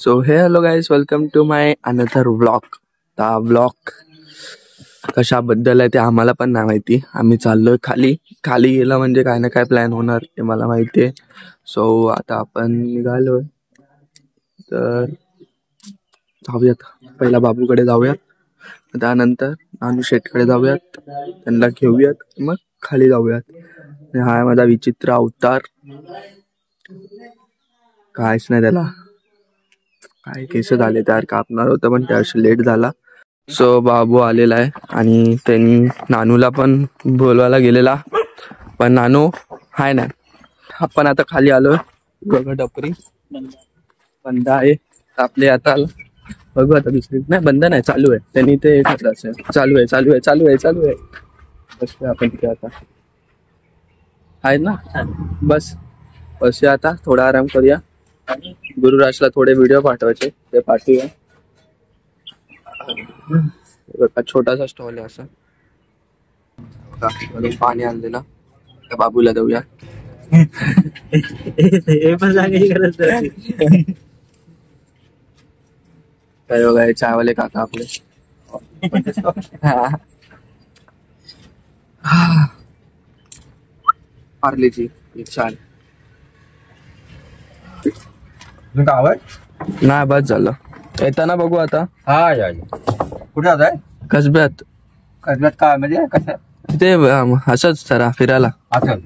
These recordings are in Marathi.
So hey hello guys, welcome to my another vlog. हा व्लॉग कशाबद्दल आहे ते आम्हाला पण नाही माहिती. आम्ही चाललोय खाली. खाली गेला म्हणजे काय ना काय प्लॅन होणार ते मला माहिती आहे. सो आता आपण निघालोय, तर जाऊयात. पहिला बाबूकडे जाऊयात, त्यानंतर नानू शेटकडे जाऊयात, त्यांना घेऊयात, मग खाली जाऊयात. हा माझा विचित्र अवतार, काहीच नाही त्याला. काय केस झाले त्यावर कापणार होतं पण त्यावर्षी लेट झाला. सो बाबू आलेला आहे आणि त्यांनी नानूला पण बोलवायला गेलेला, पण नानू हाय नाही. आपण आता खाली आलोय. बघा टपरी बंद आहे आपले. आता बघू, आता दुसरी नाही, बंद नाही, चालू आहे. त्यांनी ते चालू आहे चालू आहे चालू आहे चालू आहे. बस आपण तिथे आता आहे ना, बस बसूया आता, थोडा आराम करूया. गुरुराजला थोडे व्हिडिओ पाठवायचे, ते पाठवूया. बघा छोटासा स्टॉल आहे असा. पाणी आणलेला, त्या बाबूला देऊया. काय बघा चायवाले काका आपले. पार्लेची छान नाही, बस झालं. येताना बघू आता. हा या कुठे जात आहे? कसब्यात. कसब्यात काय म्हणजे कसं? ते असंच जरा फिरायला. असं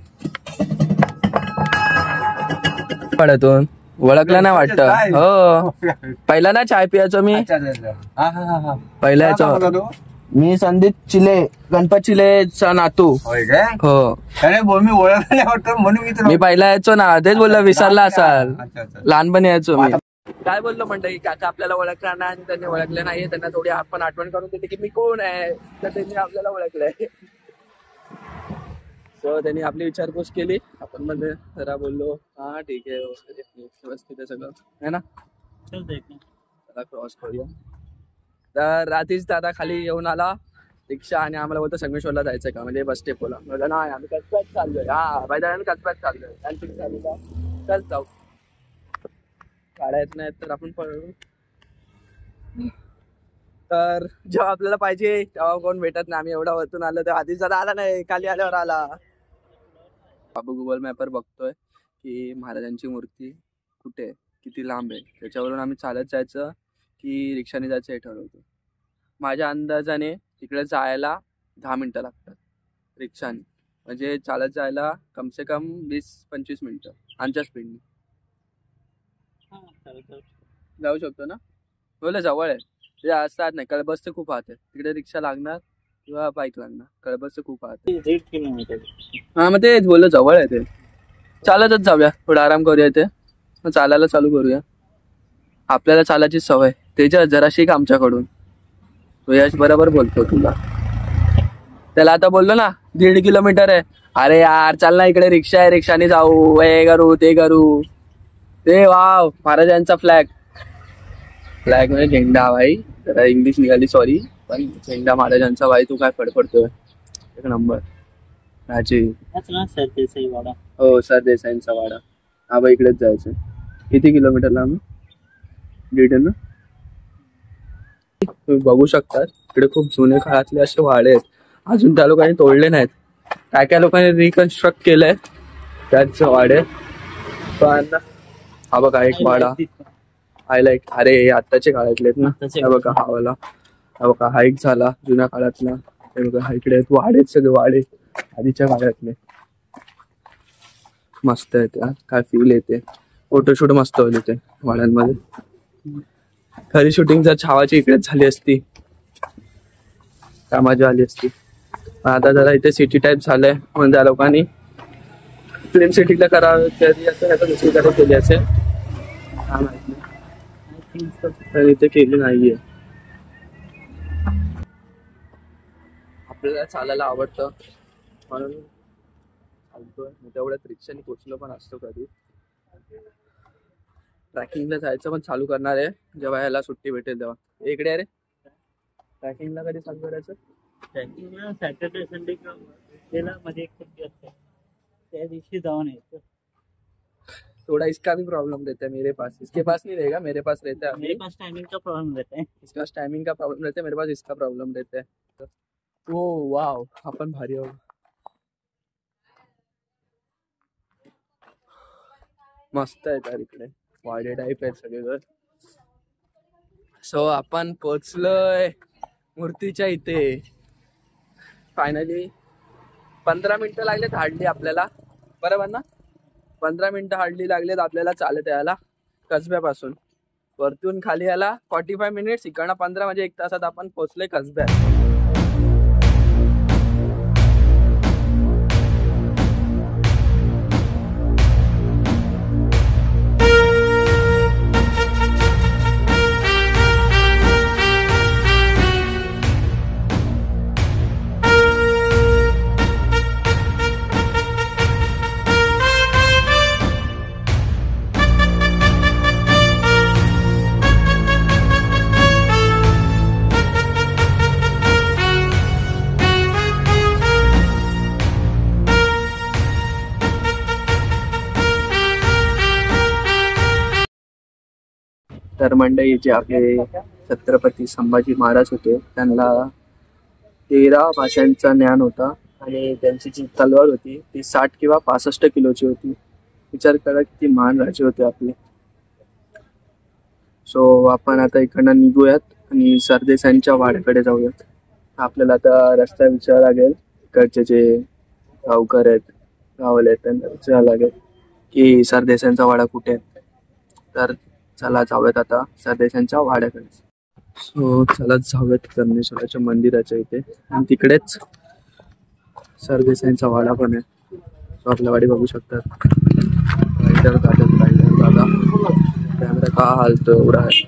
पडतून ओळखला नाही वाटत. हो, पहिला ना चाय पियाचो मी. पहिला याचो मी संदीप चिले, गणपत चिलेचा नातू. होय काय? हो, अरे बोल, मी ओळखलं नाही वाटतं म्हणून मी पहिला यायचो ना, तेच बोललो विसरला असाल. अच्छा, अच्छा. लहानपणी यायचो मी. काय बोललो मंडळी, काका आपल्याला ओळखला नाही आणि त्यांनी ओळखले नाहीये. त्यांना थोडी आपण आठवण करून देते की मी कोण आहे, तर त्यांनी आपल्याला ओळखलंय. सो त्यांनी आपली विचारपूस केली. आपण मध्ये जरा बोललो हा ठीक आहे व्यवस्थित आहे सगळं, है ना. चला क्रॉस करूया. तर रात्रीच दादा खाली येऊन आला रिक्षा आणि आम्हाला बोलतो संगमेश्वरला जायचंय का, म्हणजे बस स्टेपला. म्हटलं नाही, आम्ही कसब्यात चाललोय. हा बाय कसब्यात चाललोय. चल जाऊ. गाड्या येत नाहीत तर आपण पळू. तर जेव्हा आपल्याला पाहिजे तेव्हा कोण भेटत नाही. आम्ही एवढा वरतून आलो तर आधीच जरा आला नाही, खाली आल्यावर आला. बाबू गुगल मॅपवर बघतोय की महाराजांची मूर्ती कुठे आहे, किती लांब आहे. त्याच्यावरून आम्ही चालत जायचं की रिक्षाने जायचं हे ठरवतो. माझ्या अंदाजाने तिकडे जायला 10 मिनिटं लागतात रिक्षाने, म्हणजे चालत जायला कमसे कम 20-25 मिनिटं आमच्या स्पीडने जाऊ शकतो ना. बोला जवळ आहे ते असतात नाही. कळबसचं खूप आत आहे, तिकडे रिक्षा लागणार किंवा बाईक लागणार. कळबसचं खूप आत आहे. हा मग तेच बोललं, जवळ आहे ते. चालतच जाऊया, थोडा आराम करूया. ते मग चालायला चालू करूया. आपल्याला चालायची सवय, त्याच्या जरा शिक आमच्याकडून. तो यश बरोबर बोलतो तुला. त्याला आता बोललो ना 1.5 किलोमीटर आहे. अरे यार चल ना, इकडे रिक्षा आहे, रिक्षाने जाऊ, हे करू ते करू. ते वाव, महाराजांचा फ्लॅग म्हणजे झेंडा भाई. जरा इंग्लिश निघाली, सॉरी, पण झेंडा महाराजांचा. भाई तू काय फडफडतोय, एक नंबर. राजी हो, सरदेसाईंचा वाडा. हा भाई इकडेच जायचं. किती किलोमीटर लांब? 1.5 ना. तुम्ही बघू शकता इकडे खूप जुने काळातले असे वाडे आहेत. अजून त्या लोकांनी तोडले नाहीत. काय काय लोकांनी रिकन्स्ट्रक्ट केलंय त्याच वाडे. पण हा बघा एक वाडा हायलाइट. अरे आत्ताचे काळातले आहेत ना. हा बघा हा वाला, हा बघा हा एक झाला जुन्या काळातला. हे बघा इकडे वाडे, सगळे वाडे आधीच्या काळातले. मस्त आहे त्या, काय फील येते. फोटोशूट मस्त होईल इथे वाड्यांमध्ये. खरी शूटिंग जर छावाची इकडेच झाली असती काय मजा आली असती. आता जरा इथे सिटी टाईप झालंय, म्हणून त्या लोकांनी फिल्म सिटीला करावं तरी असं दुसरीकडे केली असेल, काय माहित नाही. तर इथे केली नाहीये. आपल्याला चालायला आवडतं म्हणून चालतोय. तेवढ्यात रिक्षाने पोचलो पण असतो कधी. ट्रॅकिंगला जायचं पण चालू करणार आहे जेव्हा ह्याला सुट्टी भेटेल तेव्हा. इकडे अरे ट्रॅकिंगला कधी चालू करायचं? ट्रॅकिंगला सॅटर्डे संडे मध्ये एक सुट्टी असते, त्या दिवशी जाऊन यायचं. थोड़ा इसका भी प्रॉब्लम रहता है मेरे पास, इसके पास नहीं रहेगा, मेरे पास रहता है। मेरे पास टाइमिंग का प्रॉब्लम रहता है। इसके पास टाइमिंग का प्रॉब्लम रहता है, मेरे पास इसका प्रॉब्लम रहता है। ओ वाव, आपण भारी आहोत। मस्त आहे तर इकडे वाडे टाईप आहेत सगळे। सो आपण पोचलोय मूर्तीच्या इथे फायनली। 15 मिनिटं लागलेत हार्डली आपल्याला, बरोबर ना? 15 मिनिटं हार्डली लागलेत आपल्याला चालत यायला कसब्यापासून। वरतून खाली यायला 45 मिनिट्स, इकडनं 15 म्हणजे 1 तासात आपण पोचलोय कसब्यात। तर मंडळी, जे आपले छत्रपती संभाजी महाराज होते त्यांना 13 भाषांचं ज्ञान होता आणि त्यांची जी तलवार होती ती 60 किंवा 65 किलोची होती। विचार करा किती महान राजे होते आपले। सो आपण आता इकडनं निघूयात आणि सरदेसाईंच्या वाड्याकडे जाऊयात। आपल्याला आता रस्ता विचारावा लागेल, इकडचे जे गावकर आहेत गावले आहेत त्यांना विचारावं लागेल की सरदेसाईंचा वाडा कुठे आहे। तर चला जाऊयात आता सरदेसाईंच्या वाड्याकडे। सो चला जाऊयात कर्णेश्वराच्या मंदिराच्या इथे, आणि तिकडेच सरदेसाईंचा वाडा पण आहे। सो आपल्या वाडी बघू शकतात। रायडर दादा कॅमेरा का हालतो एवढा आहे।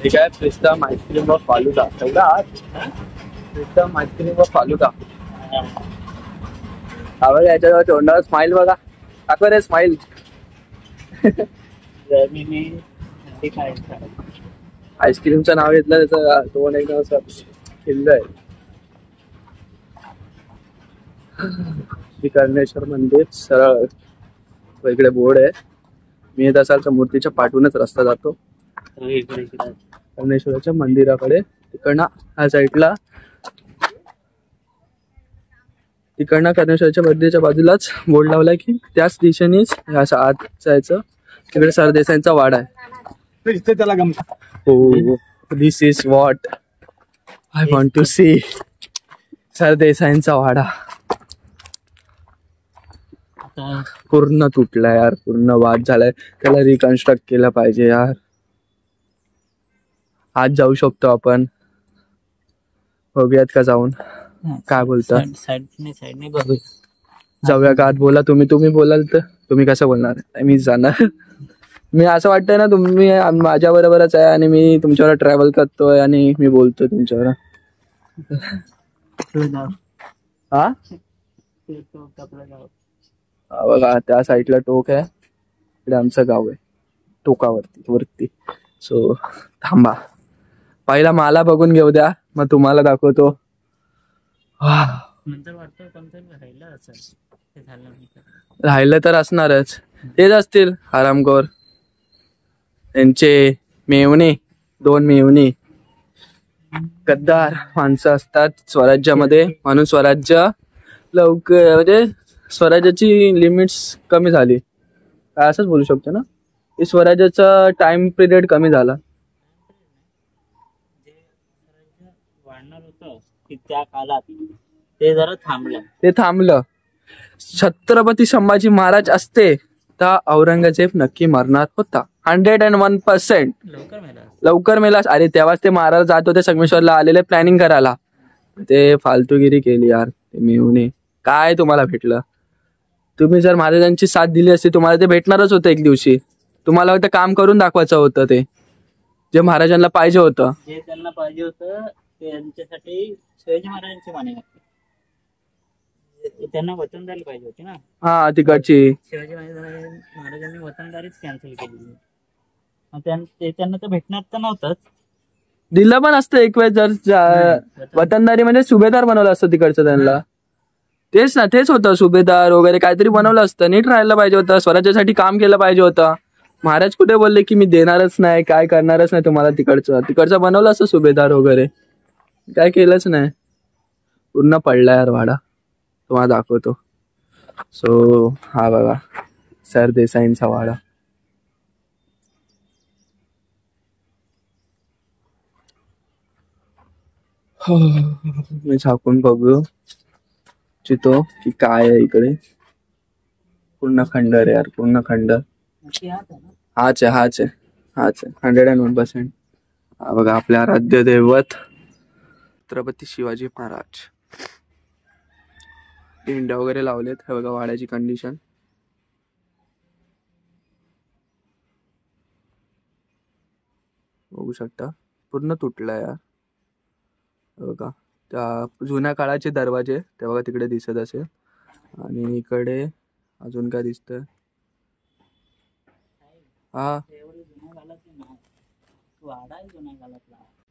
हे काय प्रिस्टम आईस्क्रीम व फालुदा, एवढा आज प्रिस्टम आईस्क्रीम व फालुदा। हा बघा याच्याजवळ तोंडावर स्माइल बघा, दाखव रे स्माइल। आईस्क्रीमचं नाव घेतलं त्याचं तोंड एकदम असं खिल्लं आहे। श्री कर्णेश्वर मंदिर सरळ इकडे बोर्ड आहे। मी येत असाल तर मूर्तीच्या पाठवूनच रस्ता जातो कर्णेश्वराच्या मंदिराकडे। तिकडनं ह्या साईडला, तिकडनं कर्णेश्वराच्या मंदिराच्या बाजूलाच बोर्ड लावलाय की त्याच दिशेनेच असं आत जायचं, तिकडे सरदेसाईंचा वाडा आहे। त्याला हो, this is what I want to see, सरदेसाईंचा वाडा। पूर्ण तुटला यार, पूर्ण वाद झालाय, त्याला रिकन्स्ट्रक्ट केलं पाहिजे यार। आज जाऊ शकतो आपण, बघूयात का जाऊन, काय बोलता? साईडने बघू जाऊया का आत? बोला तुम्ही बोलाल तर तुम्ही कसं बोलणार? मी जाणार, मी असं वाटतंय ना तुम्ही माझ्या बरोबरच आहे आणि मी तुमच्यावर ट्रॅव्हल करतोय आणि मी बोलतोय तुमच्यावर। हा बघा त्या साईडला टोक आहे, इकडे आमचं गाव आहे टोकावरती। सो थांबा, पहिला मला बघून घेऊ द्या, मग तुम्हाला दाखवतो। नंतर वाटतं कोणतरी राहिलं तर असणारच, तेच असतील आरामखोर। त्यांचे मेवणे, 2 मेवणे गद्दार माणसं असतात स्वराज्यामध्ये, म्हणून स्वराज्य लवकर म्हणजे स्वराज्याची लिमिट्स कमी झाली, असंच बोलू शकतो ना। स्वराज्याचा टाइम पिरियड कमी झाला। वाढणार होतं की त्या काळात ते जरा थांबलं। छत्रपती संभाजी महाराज असते तर औरंगजेब नक्की मरणार होता, 101%। लवकर मेला। अरे तेव्हाच ते महाराज जात होते संगमेश्वरला आलेले प्लॅनिंग करायला, ते फालतूगिरी केली यार ते मेवणे। काय तुम्हाला भेटलं? तुम्ही जर महाराजांची साथ दिली असती तुम्हाला ते भेटणारच होतं एक दिवशी। तुम्हाला फक्त काम करून दाखवायचं होतं, ते जे महाराजांना पाहिजे होतं, जे त्यांना पाहिजे होतं त्यांच्यासाठी शिवाजी महाराजांची माने त्यांना वतनदारी पाहिजे होती ना। हा तिकडची शिवाजी महाराजांनी वतनदारीच कॅन्सल केली, त्यांना तर भेटणार तर नव्हतंच, दिलं पण असतं एक वेळ जर वतनदारी म्हणजे सुभेदार बनवलं असतं तिकडचं त्यांना। तेच ना, तेच होतं सुभेदार वगैरे काहीतरी बनवलं असतं, नीट राहायला पाहिजे होतं, स्वराज्यासाठी काम केलं पाहिजे होतं. महाराज कुठे बोलले की मी देणारच नाही, काय करणारच नाही तुम्हाला तिकडचं बनवलं असतं सुभेदार वगैरे, काय केलंच नाही. पूर्ण पडला यार वाडा, तुम्हाला दाखवतो. सो हा बघा सरदेसाईंचा वाडा. मी झाकून बघू चितो की काय आहे इकडे. पूर्ण खंडर यार, पूर्ण खंडर. हाच आहे 101%. हा बघा आपले आराध्य दैवत छत्रपती शिवाजी महाराज. झेंडा वगैरे लावलेत. हे बघा वाड्याची कंडिशन. बघू शकता पूर्ण तुटलाय यार. बघा त्या जुन्या काळाचे दरवाजे ते बघा तिकडे दिसत असेल. आणि इकडे अजून काय दिसतंय. हा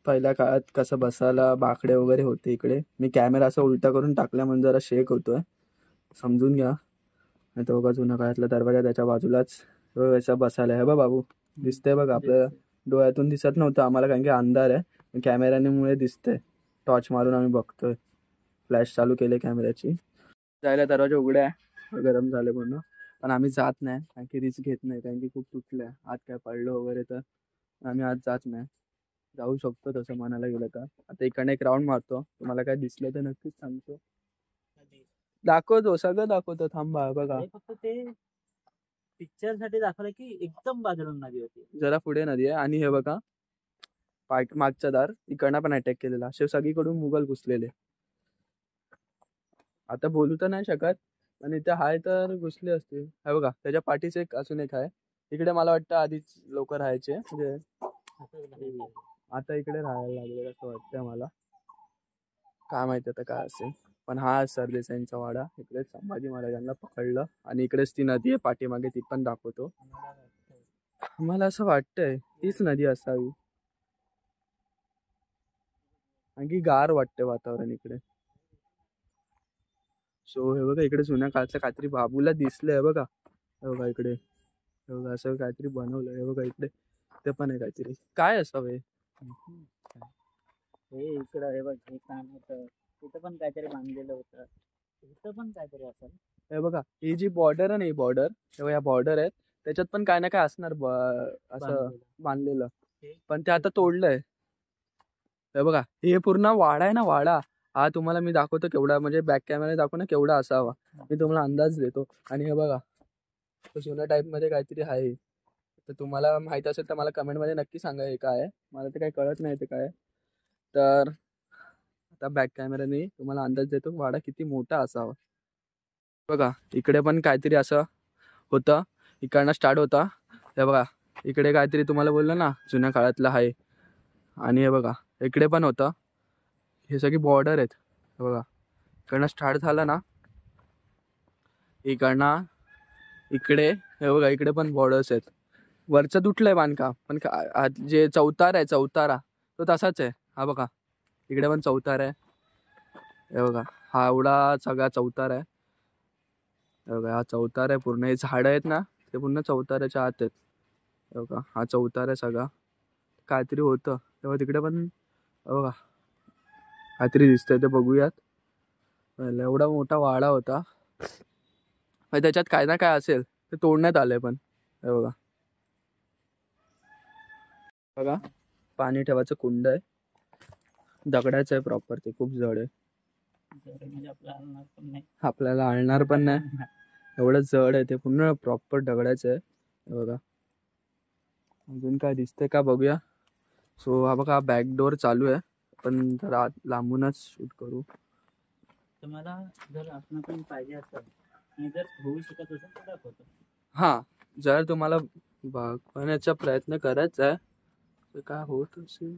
पहिल्या काळात कसं बसायला बाकडे वगैरे होते इकडे. मी कॅमेरा असं उलटा करून टाकला म्हणजे जरा शेक होतोय, समजून घ्या. नाही तर बघा जुन्या काळातला दरवाजा त्याच्या बाजूलाच असं बसायला. हे बघा बाबू दिसतंय बघा, आपल्या डोळ्यातून दिसत नव्हतं आम्हाला कारण की अंधार आहे. कॅमेऱ्याने मुळे दिसतंय, टॉर्च मारून आम्ही बघतोय. फ्लॅश चालू केले कॅमेऱ्याची. जायला दरवाजा उघडा आहे, गरम झाले पूर्ण. पण आम्ही जात नाही कारण की रिस्क घेत नाही, कारण की खूप तुटलंय. आत काय पडलं वगैरे तर आम्ही आज जात नाही. जाऊ शकतो तसं म्हणायला गेलं का. आता इकडनं एक राऊंड मारतो, तुम्हाला काय दिसलं तर नक्कीच सांगतो. दाखवतो सगळं दाखवतो, थांबा. बघा फक्त ते पिक्चर साठी दाखवलं की एकदम बाजूला नदी होती, जरा पुढे नदी आहे. आणि हे बघा मागचा दार इकडनं पण अटॅक केलेला. असे सगळीकडून मुघल घुसलेले. आता बोलू तर नाही शकत, पण इथे हाय तर घुसले असतील. हे बघा त्याच्या पाठीच एक अजून एक आहे. इकडे मला वाटतं आधीच लोक राहायचे, म्हणजे आता इकडे राहायला लागले असं वाटतंय मला. काय माहिती आता काय असेल. पण हा सरदेसाईंचा वाडा. इकडे संभाजी महाराजांना पकडलं आणि इकडेच ती नदी आहे पाठीमागे, ती पण दाखवतो. मला असं वाटतंय तीच नदी असावी. आणखी गार वाटते वातावरण इकडे. सो हे बघा इकडे जुन्या काळातलं काहीतरी बाबूला दिसलंय बघा. हे बघा इकडे, हे बघा असं काहीतरी बनवलंय. हे बघा इकडे ते पण आहे काहीतरी. काय असावं हे इकडं हे बघ, हे काम होतं तिथं पण काहीतरी बांधलेलं होतं, इथं पण काहीतरी असेल. हे बघा ही जी बॉर्डर आहे ना, ही बॉर्डर, तेव्हा या बॉर्डर आहेत त्याच्यात पण काय ना काय असणार असं बांधलेलं. पण ते आता तोडलंय. हे बघा हे पूर्ण वाडा आहे ना, वाडा हा तुम्हाला मी दाखवतो केवढा, म्हणजे बॅक कॅमेरा दाखव ना केवढा असावा, मी तुम्हाला अंदाज देतो. आणि हे बघा जुन्या टाईप मध्ये काहीतरी आहे. तर तुम्हाला माहित असेल तर मला कमेंट मध्ये नक्की सांगा हे काय आहे. मला ते काही कळत नाही ते काय. तर आता बॅक कॅमेराने तुम्हाला अंदाज देतो वाडा किती मोठा असावा. बघा इकडे पण काहीतरी असं होतं, इकडनं स्टार्ट होता. हे बघा इकडे काहीतरी तुम्हाला बोललं ना जुन्या काळातलं आहे. आणि हे बघा इकडे पण होतं. हे सगळी बॉर्डर आहेत. हे बघा इकडनं स्टार्ट झालं ना, इकडनं इकडे हे बघा इकडे पण बॉर्डर्स आहेत. वरचं तुटलंय बांधकाम, पण जे चौतारा आहे चौतारा तो तसाच आहे. हा बघा इकडे पण चौतारा आहे. हे बघा हा एवढा सगळा चौतारा आहे. हे बघा हा चौतारा आहे पूर्ण. हे झाडं आहेत ना ते पूर्ण चौताऱ्याच्या आत आहेत. हे बघा हा चौतारा आहे सगळा. काहीतरी होतं तेव्हा तिकडे पण. हे बघा काहीतरी दिसतंय ते बघूयात. एवढा मोठा वाडा होता, त्याच्यात काय ना काय असेल ते तोडण्यात आलंय. पण हे बघा, बघा पाणी ठेवायचं कुंड आहे, दगडाचं आहे प्रॉपर. ते खूप जड आहे, आपल्याला आणणार पण नाही एवढं जड आहे ते. पूर्ण प्रॉपर दगडाचं आहे. हे बघा अजून काय दिसतंय का बघूया. सो हा बघा बॅकडोर चालू आहे, पण जरा लांबूनच शूट करू. तुम्हाला जर आपण पण पाहिजे असेल आणि जर होऊ शकत असेल तर दाखवतो. हां जर तुम्हाला बघण्याचा प्रयत्न करायचा आहे तर काय होत असेल.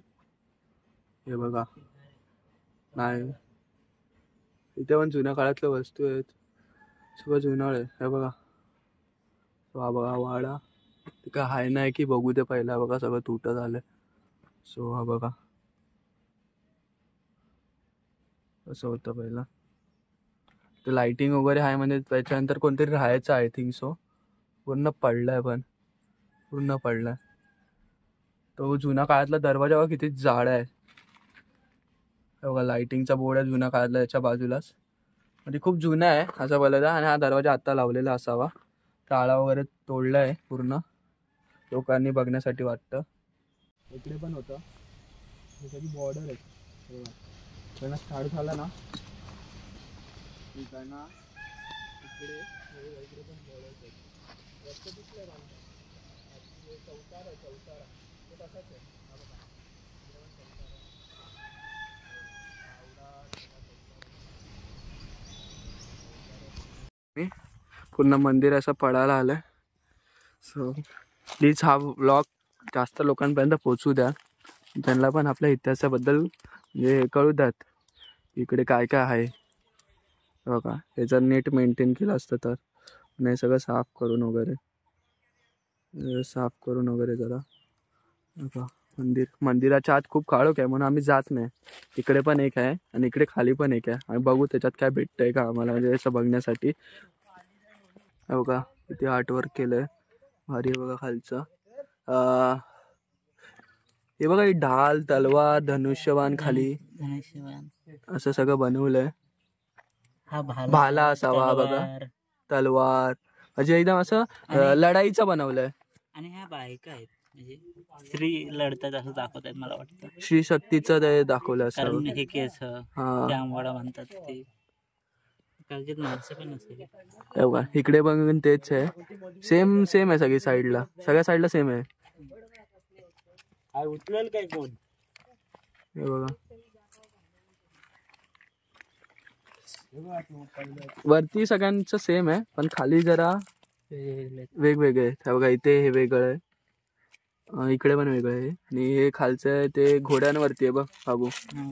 हे बघा नाही, इथे पण जुन्या काळातल्या वस्तू आहेत, सगळं जुनाळ आहे. हे बघा हा बघा वाडा. ते काय हाय नाही की बघू ते पहिला. बघा सगळं तुटत आलंय. सो हा बघा असं होतं पहिला. ते लाइटिंग वगैरे आहे म्हणजे त्याच्यानंतर कोणतरी राहायचं आय थिंक सो. पूर्ण पडलाय पण पूर्ण पडलाय. तो जुना काळातला दरवाजा बघा किती जाड आहे. बघा लाइटिंगचा बोर्ड आहे जुना काळातला त्याच्या बाजूलाच. म्हणजे खूप जुना आहे असं बोलायचं. आणि हा दरवाजा आत्ता लावलेला असावा. टाळा वगैरे तोडलाय पूर्ण लोकांनी बघण्यासाठी वाटतं. इकडे पण होतं त्याची बॉर्डर आहे. त्यांना स्टार्ट झाला ना त्यांना इकडे पण बॉर्डर आहे. रस्ते दिसले का चौतारा चौतारा तो तसाच आहे. पूर्ण मंदिर असं पडायला आलंय. सो प्लीज हा व्लॉग जास्त लोकांपर्यंत पोहोचू द्या. त्यांना पण आपल्या इतिहासाबद्दल म्हणजे कळू द्यात इकडे काय काय आहे. बघा हे जर नीट मेंटेन केलं असतं तर. नाही सगळं साफ करून वगैरे जरा बघा. मंदिराच्या आत खूप काळोख आहे म्हणून आम्ही जात नाही. इकडे पण एक आहे आणि इकडे खाली पण एक आहे. आम्ही बघू त्याच्यात काय भेटतंय का आम्हाला म्हणजे असं बघण्यासाठी. बघा किती आर्टवर्क केलंय भारी आहे बघा खालचं. हे बघा ही ढाल तलवार धनुष्यबाण खाली असं सगळं बनवलंय. हा भाला असावा बघा. तलवार म्हणजे एकदम असं लढाईचं बनवलंय. आणि ह्या बायका आहेत म्हणजे स्त्री लढतात असं दाखवतात मला वाटतं. श्री शक्तीचं ते दाखवलं असं. कारण हे केस जांभळा म्हणतात ते माणसं पण नसेल. बघा इकडे पण तेच आहे. सेम आहे सगळी साईडला. सगळ्या साईडला सेम आहे. उचलेल काय कोण हे बघा वरती सगळ्यांचं सेम आहे पण खाली जरा वेगवेगळे आहे. बघा इथे हे वेगळं आहे. इकडे पण वेगळं आहे. आणि हे खालचं आहे ते घोड्यांवरती आहे बघ बाबू.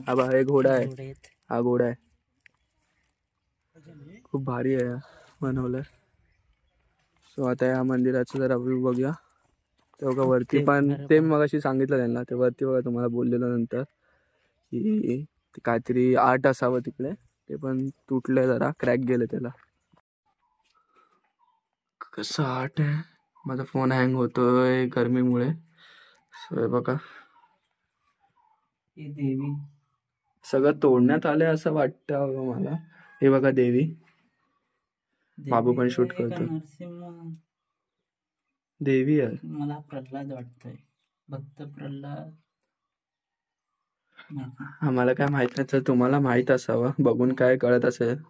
हा बघा हे घोडा आहे. हा घोडा आहे. खूप भारी आहे बनवलंय. सो आता या मंदिराचं जरा व्ह्यू बघूया. ते बघा वरती पण ते मगाशी सांगितलं त्यांना ते वरती बघा तुम्हाला बोललेलं नंतर की काहीतरी आर्ट असावं तिकडे. ते पण तुटलंय जरा क्रॅक गेले त्याला. कसं आर्ट आहे. माझा फोन हँग होतोय गरमीमुळे. सो बघा देवी सगळं तोडण्यात आलंय असं वाटतं मला. हे बघा देवी. बाबू पण शूट करतो. देवी आहे. मला प्रल्हाद वाटतंय. भक्त प्रल्हाद. आम्हाला काय माहित नाही. तर तुम्हाला माहित असावं बघून काय कळत असेल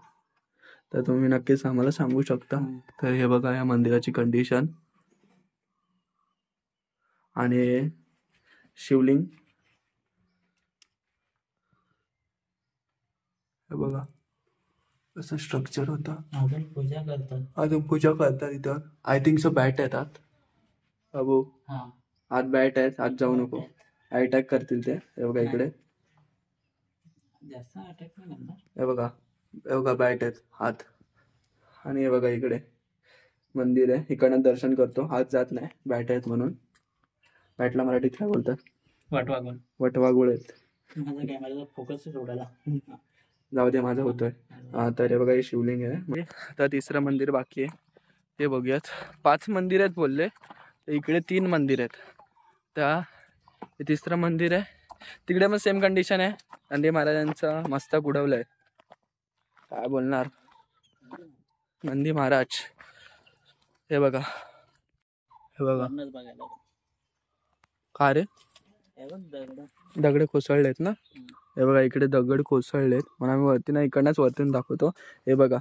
तर तुम्ही नक्कीच आम्हाला सांगू शकता. तर हे बघा या मंदिराची कंडिशन. आणि शिवलिंग हे बघा असं स्ट्रक्चर होतं. अजून पूजा करतात इथं. आय थिंक सो बॅट आहेत आत. बाबू आत बॅट आहेत. आत जाऊ नको अटॅक करतील ते. हे बघा इकडे हे बघा बॅट आहेत आत. आणि हे बघा इकडे मंदिर आहे. इकडनं दर्शन करतो. आत जात नाही बॅट आहेत म्हणून. बॅटला मराठीत काय बोलतात. वटवाघूळ आहेत. फोकस सोडायला जाऊ दे माझा होतोय. तर हे बघा हे शिवलिंग आहे. आता तिसरं मंदिर बाकी आहे ते बघूयात. 5 मंदिर आहेत बोलले तर इकडे 3 मंदिर आहेत. त्या तिसरं मंदिर आहे तिकडे पण सेम कंडिशन आहे. नंदी महाराजांचा मस्तक उडवलंय. काय बोलणार नंदी महाराज. हे बघा का रे दगड कोसळलेत ना. हे बघा इकडे दगड कोसळलेत म्हणून आम्ही वरती ना इकडनंच वरतून दाखवतो. हे बघा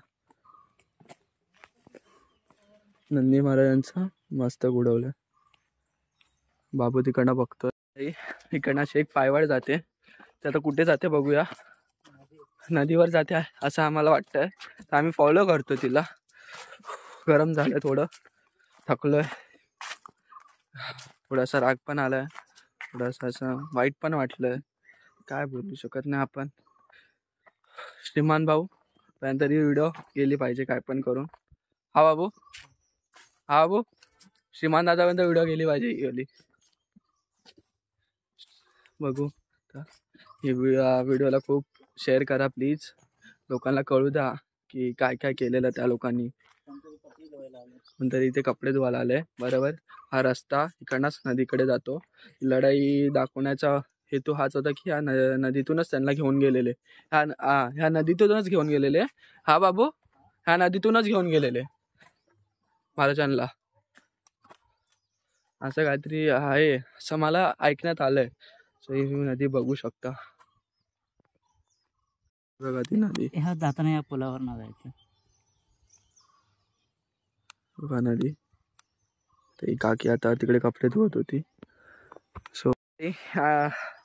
नंदी महाराजांचा मस्तक उडवलंय. बाबू तिकडनं बघतोय. इकडनं अशी एक पायवाट जाते. ते आता कुठे जाते बघूया. नदीवर जाते असं आम्हाला वाटतंय तर आम्ही फॉलो करतो तिला. गरम झालंय थोडं थकलोय. थोडासा राग पण आलाय. थोडासा असं वाईट पण वाटलंय. काय बोलू शकत नाही आपण. श्रीमान भाऊ पर्यंत तरी व्हिडिओ गेली पाहिजे काय पण करून. हा बाबू श्रीमान दादापर्यंत व्हिडिओ गेली पाहिजे. बघू व्हिडिओला खूप शेअर करा प्लीज. लोकांना कळू द्या की काय काय केलेलं त्या लोकांनी. नंतर इथे कपडे धुवायला आले. बरोबर, हा रस्ता इकडनंच नदीकडे जातो. लढाई दाखवण्याचा हेतू हाच होता की ह्या नदीतूनच त्यांना घेऊन गेलेले, ह्या नदीतूनच घेऊन गेलेले. हा बाबू, ह्या नदीतूनच घेऊन गेलेले महाराजांना, असं काहीतरी आहे असं मला ऐकण्यात आलंय. सो ही नदी बघू शकता. बघा ती नदी, ह्या जाताना या पुलावर ना जायचं. बघा नदी. ते काकी आता तिकडे कपडे धुवत होती. सो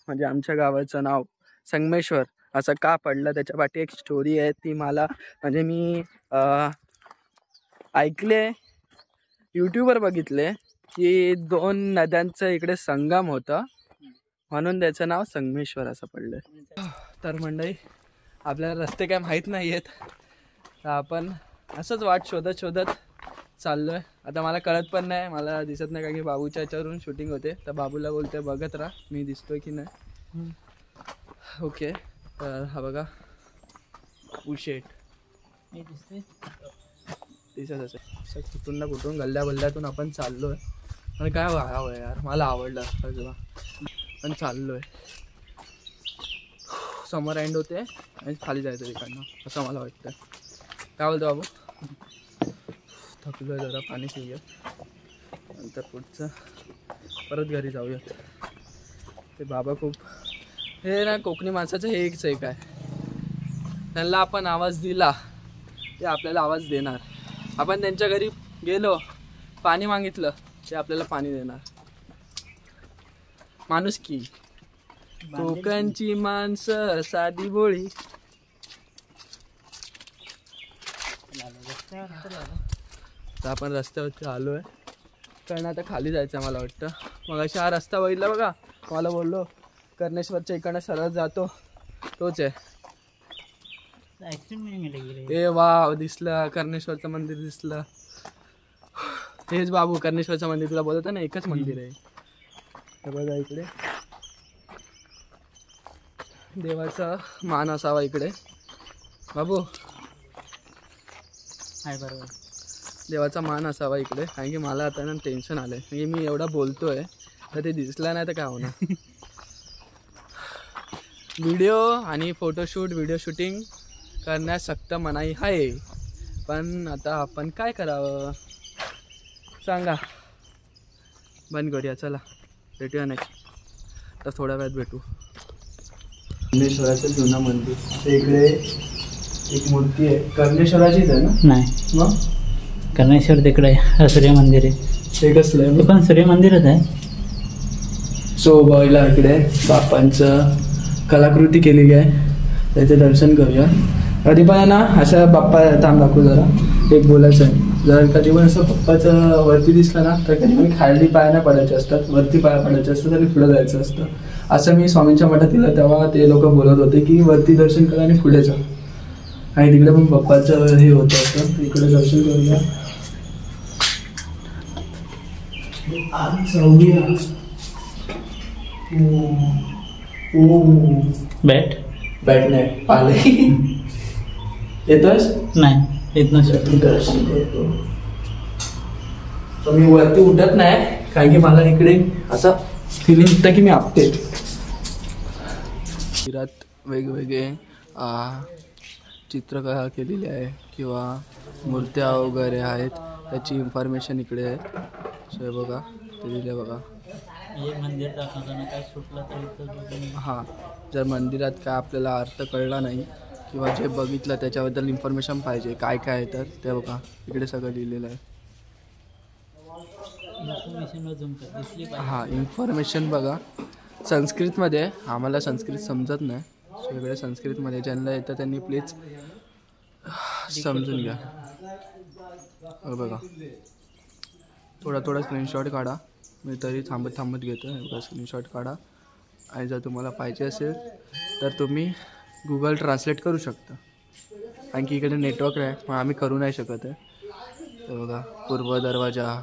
म्हणजे आमच्या गावाचं नाव संगमेश्वर असं का पडलं त्याच्या पाठी एक स्टोरी आहे. ती मला म्हणजे मी ऐकले, यूट्यूबवर बघितले की 2 नद्यांचं इकडे संगम होतं म्हणून त्याचं नाव संगमेश्वर असं पडलं. तर मंडळी, आपल्याला रस्ते काय माहीत नाही आहेत, तर आपण असंच वाट शोधत शोधत चाललो आहे. आता मला कळत पण नाही, मला दिसत नाही, कारण की बाबूच्या याच्यावरून शूटिंग होते. तर बाबूला बोलते बघत राहा मी दिसतोय की नाही. ओके, तर हा बघा उशेट दिसत असेल. कुठून ना कुठून गल्ल्या बल्ल्यातून आपण चाललो आहे. आणि काय वागावं यार, मला आवडलं असतं जेव्हा पण चाललो आहे. समर एंड होते आणि खाली जायचं तिकडनं असं मला वाटतं. काय बोलतो बाबू? थकलो आहे जरा, पाणी पिऊयात, नंतर पुढचं परत घरी जाऊयात. ते बाबा खूप हे ना, कोकणी माणसाचं हे एकच एक आहे, त्यांना आपण आवाज दिला ते आपल्याला आवाज देणार. आपण त्यांच्या घरी गेलो, पाणी मागितलं ते आपल्याला पाणी देणार. माणुसकी, कोकणची माणसं साधी बोळी. तर आपण रस्त्यावरती आलो आहे, कारण आता खाली जायचं आहे मला वाटतं. मग अशी हा रस्ता बघितला बघा, मला बोललो कर्णेश्वरच्या इकडनं सरळ जातो, तोच आहे. ए वाव, दिसलं कर्णेश्वरचं मंदिर दिसलं. हेच बाबू कर्णेश्वरचं मंदिर, तुला बोलत ना एकच मंदिर आहे. हे बघा इकडे देवाचा मान असावा इकडे बाबू, आहे बरोबर, देवाचा मान असावा इकडे. कारण की मला आता ना टेन्शन आलंय, म्हणजे मी एवढा बोलतोय तर ते दिसलं नाही तर काय होणार. व्हिडिओ आणि फोटोशूट, व्हिडिओ शूटिंग करण्यास सक्त मनाई आहे, पण आता आपण काय करावं सांगा. बंद करूया, चला भेटूया नेक्स्ट. तर थोड्या वेळात भेटू. कर्णेश्वराचं जुनं मंदिर, ते इकडे एक मूर्ती आहे, कर्णेश्वराचीच आहे ना? नाही, मग कर्णेश्वर तिकडे सूर्य मंदिर आहे. ते कसलं आहे? ते पण सूर्य मंदिरच आहे. सो बघायला इकडे बाप्पांचं कलाकृती केलेली आहे, त्याचे दर्शन करूया. कधी पण ना अशा बाप्पा थांब दाखवू जरा, एक बोलायचं आहे. जर कधी पण असं पप्पाचं वरती दिसलं ना तर कधी पण खाली पाय नाही पडायचे असतात, वरती पाय पडायचे असतात आणि पुढे जायचं असतं. असं मी स्वामींच्या मठात दिलं तेव्हा ते लोक बोलत होते की वरती दर्शन करा आणि पुढे जा. आणि तिकडे पण पप्पाचं हे होतं असं. इकडे दर्शन करूया. बॅट बॅट नाही, पाले येतोस? नाही येत नसेल. दर्शन करतो. तर मी वरती उठत नाही कारण की मला इकडे असं फिलिंग होतं की मी आपते. मंदिरात वेगवेगळे चित्रकला केलेली आहे किंवा मूर्त्या वगैरे आहेत, त्याची इन्फॉर्मेशन इकडे आहे. सो हे बघा, ते दिले बघा. मंदिर दाखवताना काय सुटलं तर हां, जर मंदिरात काय आपल्याला अर्थ कळला नाही किंवा जे बघितलं त्याच्याबद्दल इन्फॉर्मेशन पाहिजे काय काय आहे तर ते बघा इकडे सगळं लिहिलेलं आहे. हां, इन्फॉर्मेशन बघा संस्कृतमध्ये. आम्हाला संस्कृत समजत नाही, सगळे संस्कृतमध्ये. ज्यांना येतं त्यांनी प्लीज समजून घ्या. बघा थोडा स्क्रीनशॉट काढा, मी तरी थांबत घेतो. एवढा स्क्रीनशॉट काढा आणि जर तुम्हाला पाहिजे असेल तर तुम्ही गुगल ट्रान्सलेट करू शकता. आणखी इकडे नेटवर्क आहे पण आम्ही करू नाही शकत आहे. तर बघा पूर्व दरवाजा,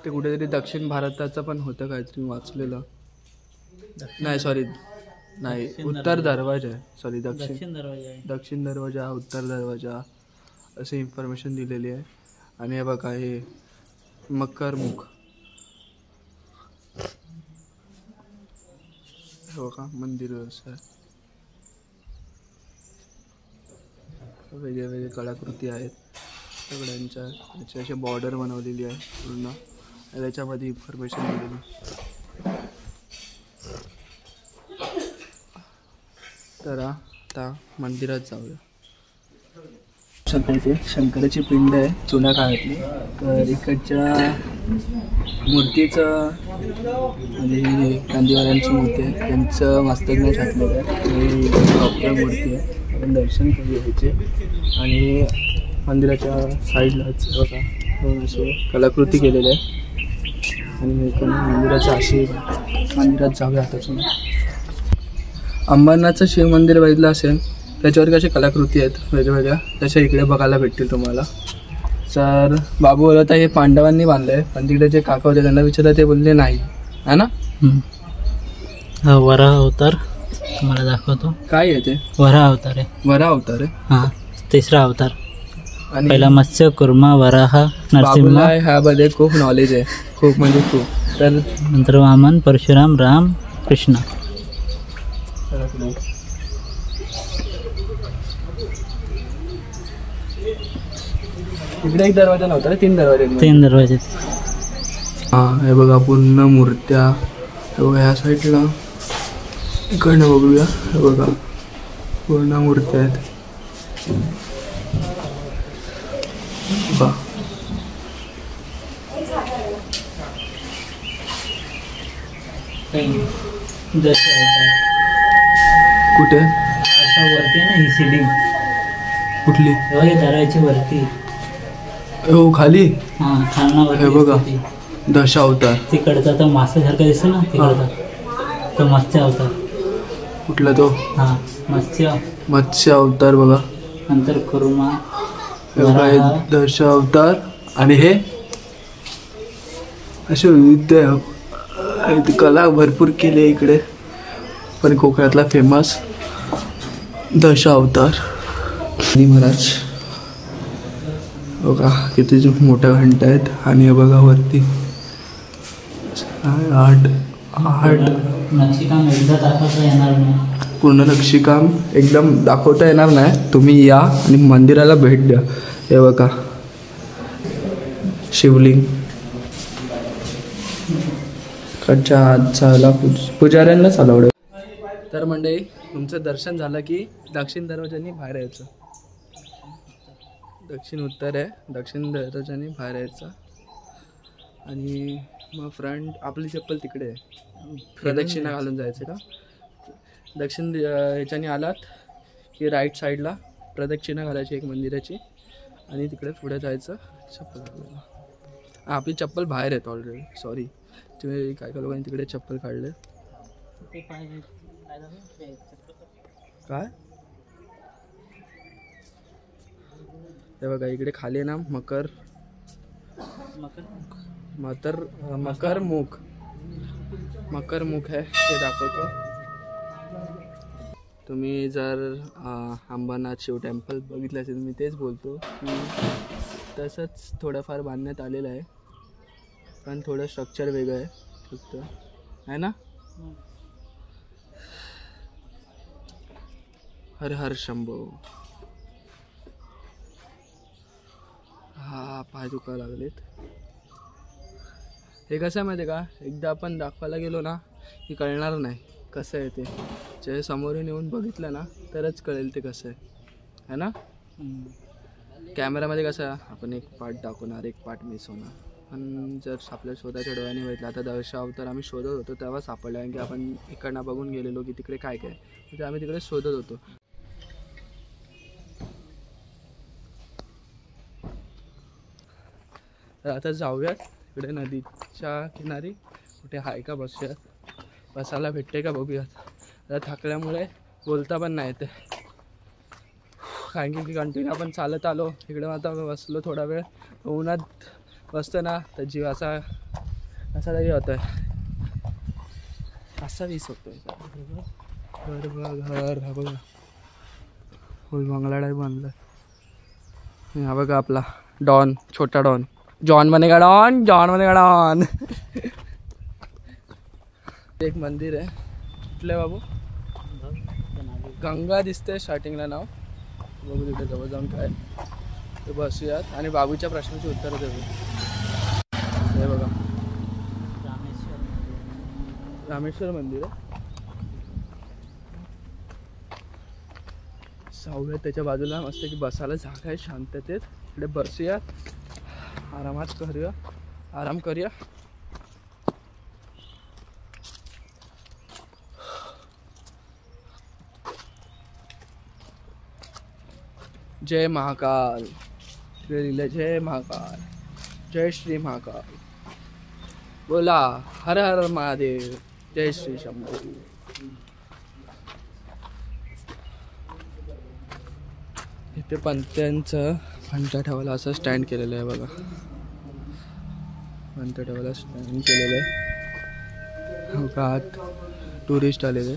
ते कुठेतरी दक्षिण भारताचं पण होतं काहीतरी वाचलेलं. नाही सॉरी, नाही, दक्षिण उत्तर दरवाजा आहे. सॉरी, दक्षिण दक्षिण दरवाजा आहे. दक्षिण दरवाजा, उत्तर दरवाजा अशी इन्फॉर्मेशन दिलेली आहे. आणि हे बघा, हे मकर मुख, हे बघा मंदिर व्यवसाय, वेगळे वेगळे कलाकृती आहेत सगळ्यांच्या. याची अशी बॉर्डर बनवलेली आहे पूर्ण, त्याच्यामध्ये इन्फॉर्मेशन दिलेली. तर आता मंदिरात जाऊया. इथे शंकराची पिंड आहे जुन्या काळातली. तर इकडच्या मूर्तीचं म्हणजे गांधीवाल्यांची मूर्ती आहे, त्यांचं मस्तक नाही छाटलेलं आहे. प्रॉपर मूर्ती आहे, आपण दर्शन करू यायचे. आणि मंदिराच्या साईडलाच बघा दोन असे कलाकृती केलेल्या आहे. आणि मंदिराच्या अशी मंदिरात जाऊया आताच. अंबरनाथचं शिव मंदिर बघितलं असेल, त्याच्यावर कशा कलाकृती आहेत वेगवेगळ्या, तशा इकडे बघायला भेटतील तुम्हाला. तर बाबू बोलत आहे हे पांडवांनी बांधलं आहे, पण तिकडे जे काका होते त्यांना विचारलं, ते बोलले नाही, है ना. हा वराह अवतार तुम्हाला दाखवतो. काय आहे ते? वराह अवतार आहे. वराह अवतार आहे. हा, तिसरा अवतार. आणि पहिला मत्स्य, कुर्मा, वराह, नरसिंह. बाबूला ह्यामध्ये खूप नॉलेज आहे, खूप म्हणजे खूप. तर नंतर वामन, परशुराम, राम, कृष्ण. इकडे एक दरवाजा नव्हता रे, 3 दरवाजे आहेत. 3 दरवाजे. हां, हे बघा पूर्ण मूर्त्या. हे बघा ह्या साईडला, इकडनं बघूया. हे बघा पूर्ण मूर्त्या आहेत. बघा कुठे वरती आहे ना ही सिलिंग, कुठली? दरवाजाची वरती. हो खाली. हा, खालना हे बघा दशावतार. तिकडचा तो मासासारखा दिसतो ना, तिकडचा तो मत्स्य अवतार. कुठला तो? हा, मत्स्य अवतार बघा. नंतर कुर्मा, दशावतार. आणि हे असे विविध कला भरपूर केली आहे इकडे. पण कोकणातला फेमस दशावतार. आणि महाराज बघा किती मोठ्या घंटा आहेत. आणि हे बघा वरती 8 नक्षीकाम एकदा दाखवता येणार नाही. पूर्ण नक्षीकाम एकदम दाखवता येणार नाही. तुम्ही या आणि मंदिराला भेट द्या. हे बघा शिवलिंग. कडच्या आत झाला पुजाऱ्यांनाच अलाउड आहे. तर मंडळी, तुमचं दर्शन झालं की दक्षिण दरवाजाने बाहेर यायचं. दक्षिण उत्तर आहे, दक्षिण दरवाजाने बाहेर यायचं. आणि मग फ्रंट आपली चप्पल तिकडे आहे, प्रदक्षिणा घालून जायचं का. दक्षिण ह्याच्याने आलात की राईट साईडला प्रदक्षिणा घालायची एक मंदिराची. आणि तिकडे पुढे जायचं चप्पल घालायला. आपली चप्पल बाहेर आहेत ऑलरेडी. सॉरी, तुम्ही काय काय लोकांनी तिकडे चप्पल काढले. काय हे बघा इकडे खाली आहे ना मकर मुख आहे, ते दाखवतो. तुम्ही जर अंबरनाथ शिव टेम्पल बघितलं असेल, मी तेच बोलतो की तसंच थोडंफार बांधण्यात आलेलं आहे, पण थोडं स्ट्रक्चर वेगळं आहे फक्त, आहे ना. हर हर शंभो. हा पाय दुखा लागलेत. हे कसं आहे माहिती आहे का, एकदा आपण दाखवायला गेलो ना की कळणार नाही कसं आहे ते. जे समोरून येऊन बघितलं ना तरच कळेल ते कसं आहे ना. कॅमेरामध्ये कसं आपण एक पार्ट दाखवणार, एक पार्ट मिस होणार. पण जर आपल्या स्वतःच्या डोळ्याने बघितलं, आता दशावतार आम्ही शोधत होतो तेव्हा सापडलं, कारण की आपण इकडनं बघून गेलेलो की तिकडे काय काय, म्हणजे आम्ही तिकडे शोधत होतो. तर आता जाऊयात इकडे नदीच्या किनारी, कुठे आहे का बसायला भेटते का बघूयात. आता थकल्यामुळे बोलता पण नाही येते, कारण की कंटिन्यू आपण चालत आलो. इकडे आता बसलो थोडा वेळ, उन्हात बसतो ना तर जीव असा तरी होतो आहे, असा वीस होतो आहे. घर बघा, घर हा बघा, फुल बंगला टाईप बांधलाय. हा बघा आपला डॉन, छोटा डॉन. जॉन बनेगा डॉन, जॉन बनेगा डॉन. एक मंदिर आहे कुठलं बाबू, गंगा दिसते स्टार्टिंगला नाव. बघू तिथे जवळ जाऊन काय ते बसूयात आणि बाबूच्या प्रश्नाची उत्तरं देऊ. हे बघा रामेश्वर मंदिर आहे. सावळ्यात त्याच्या बाजूला मस्त की बसायला जागा आहे शांततेत. इकडे बसूया, आरामात करूया, आराम करूया. जय महाकाल. तिकडे लिहिलं जय महाकाल, जय श्री महाकाल. बोला हर हर महादेव, जय श्री शंभू. इथे पंत्यांचं घंटा ठेवायला असं स्टँड केलेलं आहे बघा. घंटा ठेवायला स्टँड केलेलं आहे. आत टुरिस्ट आलेले.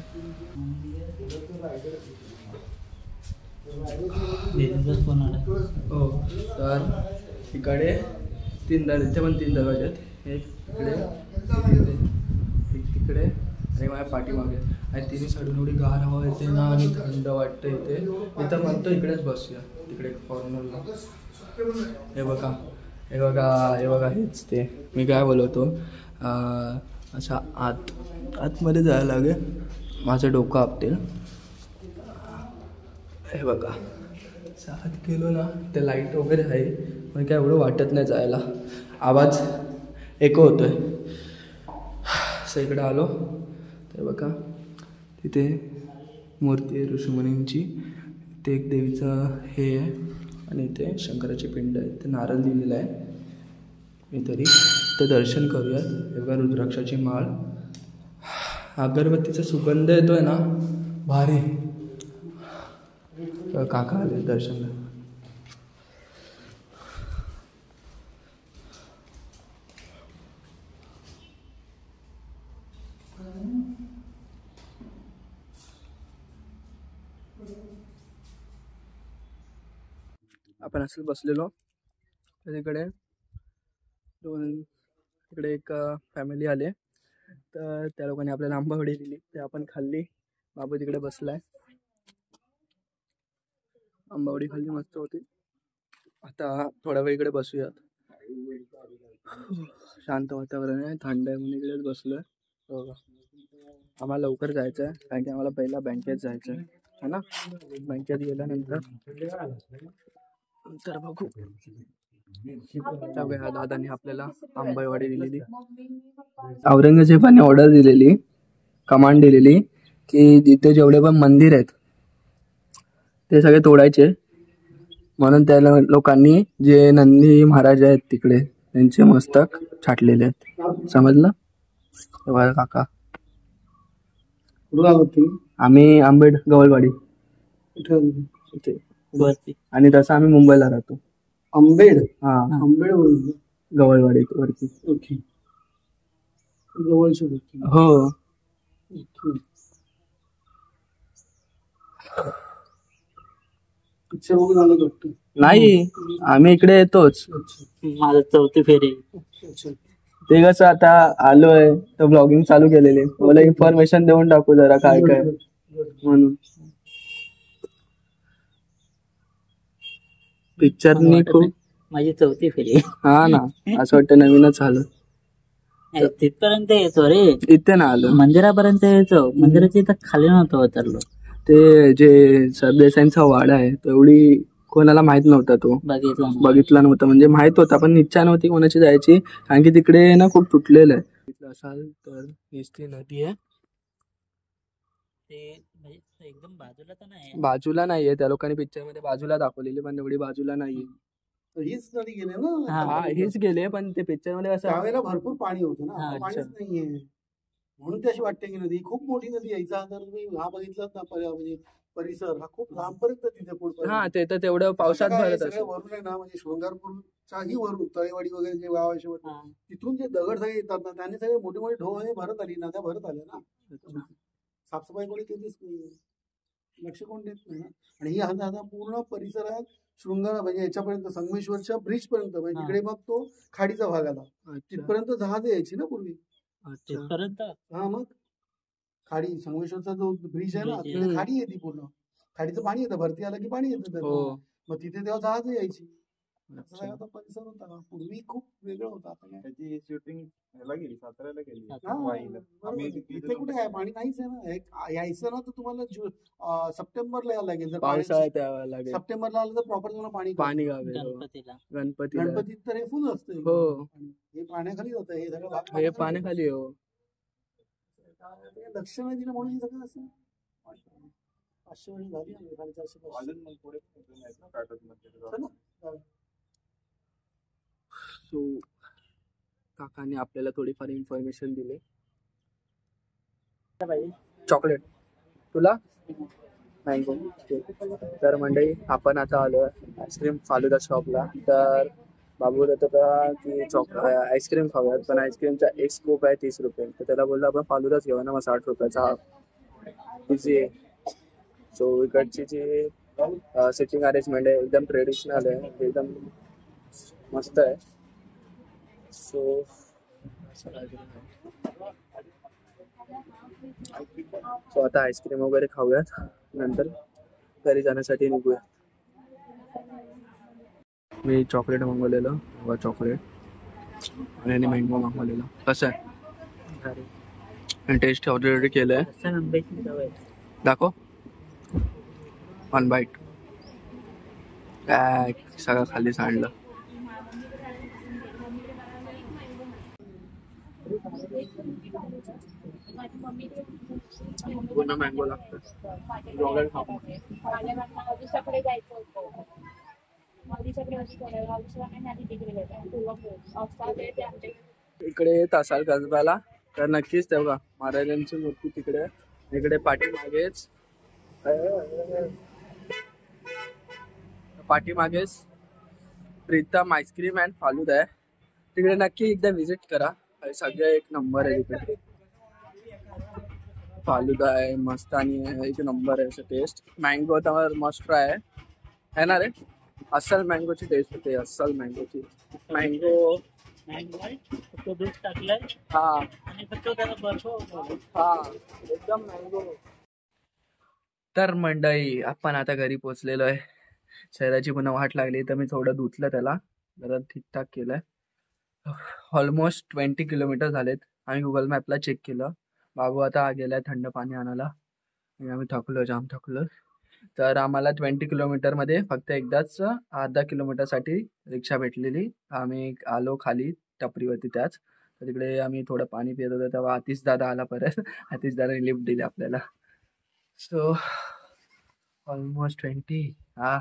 हो तर इकडे इथे पण 3 दरवाजे आहेत. एक इकडे, एक तिकडे आणि माझ्या पाठीमागे. आणि तिन्ही साईडून एवढी गार हवा येते ना आणि थंड वाटतं इथे. मी तर म्हणतो इकडेच बसूया, तिकडे कॉर्नरला. हे बघा, हे बघा, हे बघा, हेच ते मी काय बोलवतो. अशा आतमध्ये जायला लागेल, माझं डोकं आपटेल. हे बघा आत गेलो ना, ते लाईट वगैरे आहे पण काय एवढं वाटत नाही जायला. आवाज एको होतोय. असं इकडे आलो ते बघा, तिथे मूर्ती आहे ऋषीमुनींची. ते एक देवीचं हे आहे आणि इथे शंकराची पिंड आहे. ते नारळ दिलेलं आहे. मी तरी ते दर्शन करूयात. हे बघा रुद्राक्षाची माळ, अगरबत्तीचा सुगंध येतोय ना, भारी. काका आले दर्शनला. आपण असं बसलेलो तिकडे तिकडे एक फॅमिली आले तर त्या लोकांनी आपल्याला आंबावडी दिली, ते आपण खाल्ली. बाबू तिकडे बसलाय, आंबावडी खाल्ली, मस्त होती. आता थोड्या वेळ इकडे बसूयात. शांत वातावरण आहे, थंड आहे म्हणून इकडेच बसलोय. बघा आम्हाला लवकर जायचं आहे कारण की आम्हाला पहिला बँकेत जायचं आहे ना. बँकेत गेल्यानंतर तर बघू. ह्या दादाने आपल्याला आंबावडी दिलेली. औरंगजेबाने ऑर्डर दिलेली, कमांड दिलेली की जिथे जेवढे पण मंदिर आहेत ते सगळे तोडायचे. म्हणून त्या लोकांनी जे नंदी महाराज आहेत तिकडे त्यांचे मस्तक छाटलेले आहेत. समजलं काका? आम्ही आंबेड गवळवाडी आणि तसं आम्ही मुंबईला राहतो. आंबेड? हा, आंबेड गवळवाडी वरती. ओके, जवळच्या वरती. हो. पिक्चर बघून आलो डॉक्टर? नाही, आम्ही इकडे येतोच. माझं 4थी फेरी. ते कसं आता आलोय तर ब्लॉगिंग चालू केलेले, मला इन्फॉर्मेशन देऊन टाकू जरा काय काय म्हणून. पिक्चरनी खूप माझी 4थी फेरी. हा ना, असं वाटतं नवीनच आलं. तिथपर्यंत यायचो रे, इथे ना आलो, मंदिरापर्यंत यायचो. मंदिराच्या इथं खाली नव्हतं उतरलो. ते जे सरदेसाईंचा वाडा आहे तो एवढी कोणाला माहित नव्हता, तो बघितला नव्हता. म्हणजे माहित होता पण इच्छा नव्हती कोणाची जायची कारण की तिकडे ना खूप तुटलेलं आहे. तिथलं असाल तर हीच नदी आहे. ते एकदम बाजूला तर नाही, बाजूला नाहीये, त्या लोकांनी पिक्चर मध्ये बाजूला दाखवलेली पण एवढी बाजूला नाहीये. हीच नदी गेले ना? हा, हेच गेले पण ते पिक्चर मध्ये असं त्यावेळेला भरपूर पाणी होतं ना, हा, आता पाणीच नाहीये म्हणून ती अशी वाटते की नदी खूप मोठी नदी. यायचा तर तुम्ही हा बघितलात ना, म्हणजे परिसर हा खूप लांबपर्यंत तिथे पुढे. हा, ते तर तेवढं पावसात भरत सगळं असतं. वरून आहे ना, म्हणजे शृंगारपूरच्याही वरून तळेवाडी वगैरे जे गाव आहे शेवट, तिथून जे दगड सगळे येतात ना, त्याने सगळे मोठे मोठे ढोळ भरत आली, नद्या भरत आल्या ना. साफसफाई कोणी केलीच नाही, लक्ष कोण देत नाही ना. आणि ही आता पूर्ण परिसरात शृंगार म्हणजे याच्यापर्यंत संगमेश्वरच्या ब्रिज पर्यंत म्हणजे हा. तिकडे मग तो खाडीचा भाग आला, अच्छा तिथपर्यंत जहाज यायची ना पूर्वी. अच्छा तिथपर्यंत हा मग खाडी संगमेश्वरचा जो ब्रिज आहे ना Bridge आहे. तिथे खाडी येते पूर्ण, खाडीचं पाणी येतं, भरती आलं की पाणी येतं हो त्याचं. मग तिथे तेव्हा जहाज यायची. असं अच्छा सगळा तो परिसर होता. पूर्वी खूप वेगळं होतं. आता काय त्याची शूटिंग ह्याला गेली, साताऱ्याला गेली. सातारा. हा, वाईला. बरोबर. आम्ही तिथे इथे कुठे आहे पाणी, नाहीच आहे ना. यायचं ना तर तुम्हाला सप्टेंबरला यावं लागेल. जर पावसाळ्यात यावं लागेल, सप्टेंबरला आलं तर प्रॉपर तुम्हाला पाणी पाणी गावे हो. गणपतीला गणपतीला गणपतीत तर हे फुल असतं. हो. हे पाण्याखाली जातं, हे सगळं भाग हे पाण्याखाली पाण्याखाली हो. जातं. ते लक्ष नाही दिलं म्हणून हे सगळं असं 500 वर्ष झाली ना, 450 वर्ष. अजून मग पुढे पण आहेत ना काटतमध्ये. चला, जाऊया. सो काकांनी आपल्याला थोडीफार इन्फॉर्मेशन दिली. चॉकलेट तुला मँगो. तर मंडळी आपण आता आलो आईस्क्रीम फालुदा शॉपला. तर बाबू बोलत होता की आईस्क्रीम खाऊयात, पण आईस्क्रीमचा एक स्कूप आहे 30 रुपये. तर त्याला बोललो आपण फालुदाच घेऊ ना, मग 60 रुपयाचा हा इझी आहे. सो इकडची जी सिटिंग अरेंजमेंट आहे एकदम ट्रेडिशनल आहे, एकदम मस्त आहे. सो आता आईस्क्रीम वगैरे खाऊयात, नंतर घरी जाण्यासाठी निघूया. मी चॉकलेट मागवलेलं, व चॉकलेट आणि याने मँगो मागवलेलं. कसं आहे, टेस्ट ऑलरेडी केलं आहे. असं आंब्याची चव आहे. दाखव 1 बाईट. काय सगळं खाली सांडलं. पुन्हा मँगो लागतं. चॉकलेट खाऊ. मॉलिशाकडे जायचं होतं. मॉलिशाकडे इकडे येत असाल कसब्याला तर नक्कीच तेव्हा महाराजांची मूर्ती तिकडे, इकडे पाठीमागेच प्रीतम आईस्क्रीम अँड फालुदा आहे. तिकडे नक्की एकदा व्हिजिट करा, सगळे एक नंबर आहे. तिकडे फालुदा आहे, मस्तानी आहे, एक नंबर आहे टेस्ट. मँगो तर मस्ट ट्राय आहे ना रे, अस्सल मँगोची टेस्ट होते, अस्सल मँगोची. मँगो फक्त दूध टाकलंय हा आणि फक्त त्याला बर्फ हा एकदम मँगो. तर मंडळी आपण आता घरी पोचलेलो आहे. शहराची पुन्हा वाट लागली तर मी थोडं धुतलं त्याला, जरा ठीकठाक केलंय. ऑलमोस्ट 20 किलोमीटर झालेत. आम्ही गुगल मॅपला चेक केलं. बाबू आता गेलाय थंड पाणी आणायला आणि आम्ही थकलो, जाम थकलो. तर आम्हाला 20 किलोमीटरमध्ये फक्त एकदाच अर्धा किलोमीटरसाठी रिक्षा भेटलेली. आम्ही आलो खाली टपरीवरती त्याच. तर तिकडे आम्ही थोडं पाणी पित होतो तेव्हा आतिश दादा आला परत. आतिश दादाने लिफ्ट दिली आपल्याला. सो ऑलमोस्ट 20 हा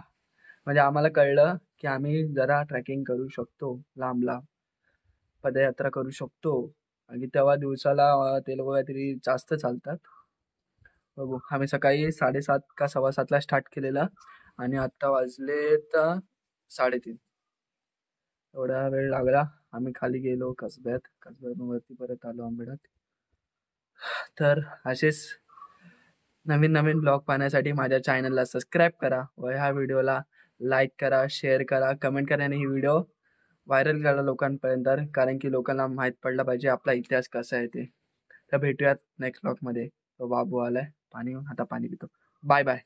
म्हणजे आम्हाला कळलं की आम्ही जरा ट्रॅकिंग करू शकतो, लांब लांब पदयात्रा करू शकतो. आणि तेव्हा दिवसाला ते लोक काहीतरी जास्त चालतात. बघू, आम्ही सकाळी 7:30 का 7:15ला स्टार्ट केलेला आणि आत्ता वाजलेत 3:30. एवढा वेळ लागला. आम्ही खाली गेलो कसब्यातून वरती परत आलो आंबेडात. तर असेच नवीन नवीन ब्लॉग पाहण्यासाठी माझ्या चॅनलला सबस्क्राईब करा व ह्या व्हिडिओला लाईक करा, शेअर करा, कमेंट करा आणि ही व्हिडिओ व्हायरल करा लोकांपर्यंत, कारण की लोकांना माहीत पडला पाहिजे आपला इतिहास कसा आहे ते. तर भेटूयात नेक्स्ट ब्लॉगमध्ये. तो बाबू आलाय पाणी, आता पाणी पितो. Bye bye.